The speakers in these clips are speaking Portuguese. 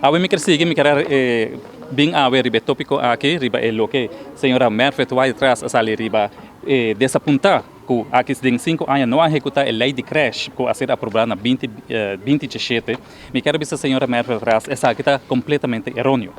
Awe me sigue me querer bem awe riba tópico aqui riba é lo que senhora Merfet vai traz a sali riba desapuntar que aqui tem 5 anos não executar a lei de creche que a ser aprovada na 2017. Me quero ver se a senhora Merfet traz essa aqui está completamente errôneo.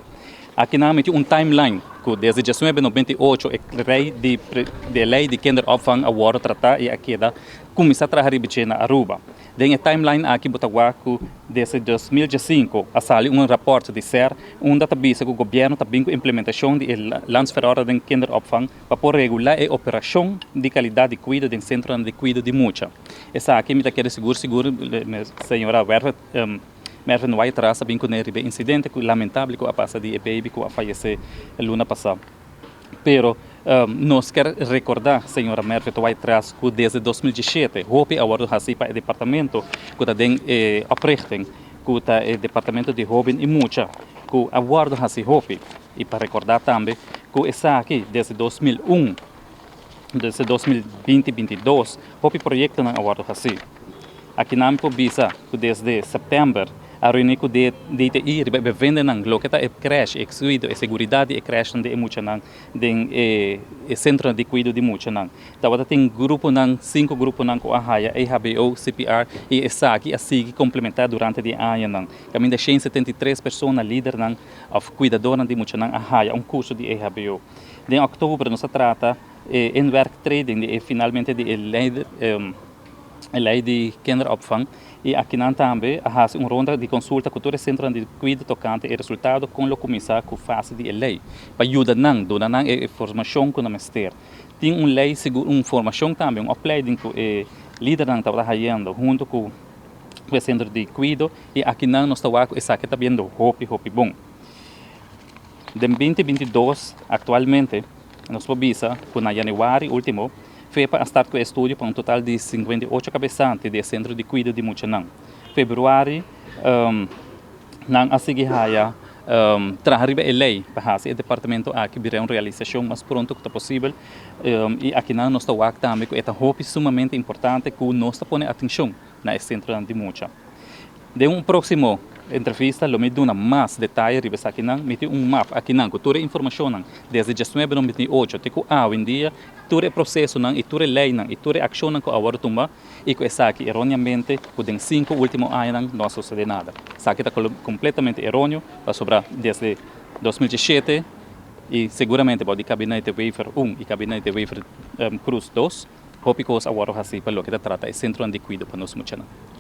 Aqui na meti timeline que desde 1998 a lei de kinderopvang agora tratar e aqui da começar a trabalhar na Aruba. Den a timeline aqui botagua que desde 2005 a sali rapport de ser database que o governo está com implementação de landsverordening kinderopvang para regular a operação de qualidade de cuidado do centro de cuidado de mucha. Essa aqui me está querendo seguro senhora Mervyn vai atrás bem com o incidente que lamentável que a passa de baby que a faleceu luna passada. Pero nós quer recordar, senhora Mervyn vai atrás que desde 2017 hope agora assim para o departamento que tem oprichting que tá o departamento de jovem e mucha que agora assim hope e para recordar também que essa aqui desde 2001 desde 2020-22 hope projeto na agora assim. Aqui na Bisa que desde setembro a reunião de DTI vende nang loketa e creche e cuido e seguridade e creche de mucha nang den centro de cuido de mucha nang. Tawata tem grupo nang 5 grupo nang ko ahaya EHBO CPR e essa aqui a seguir complementar durante de ano nang. Kami de 173 pessoas líder nang of cuidadora de mucha nang ahaya curso de EHBO. De outubro nos trata em work trading de finalmente de lei de kinderopvang e aqui também há ronda de consulta com todo o centro de cuidado tocante e resultado com o comissário que faz de lei para ajudar dona a informação que nós temos. Tem lei formação também uploading que líder está trabalhando junto com o centro de cuidado e aqui nós estamos com essa aqui está vendo hope bom. De 2022 atualmente nós podemos que na janeiro último foi para estar com o estúdio para total de 58 cabeçantes do Centro de Cuidado de Muchanang. Fevereiro, nang asigihaya trabalhar a lei para o departamento aqui virá uma realização mais pronto que possível e aqui nós estamos também com esta hope sumamente importante que nós está pondo atenção na Centro de Mucha. De próximo entrevista, lo me dá mais detalhes sobre aqui nang, meti mapa aqui nang, com toda a informação desde 1998 até que hoje em dia todo o processo e toda a lei e toda a ação que agora toma e que essa aqui erroneamente por 5 últimos anos não sucede nada. Essa aqui está completamente errôneo para sobrar desde 2017 e seguramente pode gabinete waiver 1 e gabinete waiver cruz 2 hope que agora assim para o que trata é centro de cuidado para nós muchana.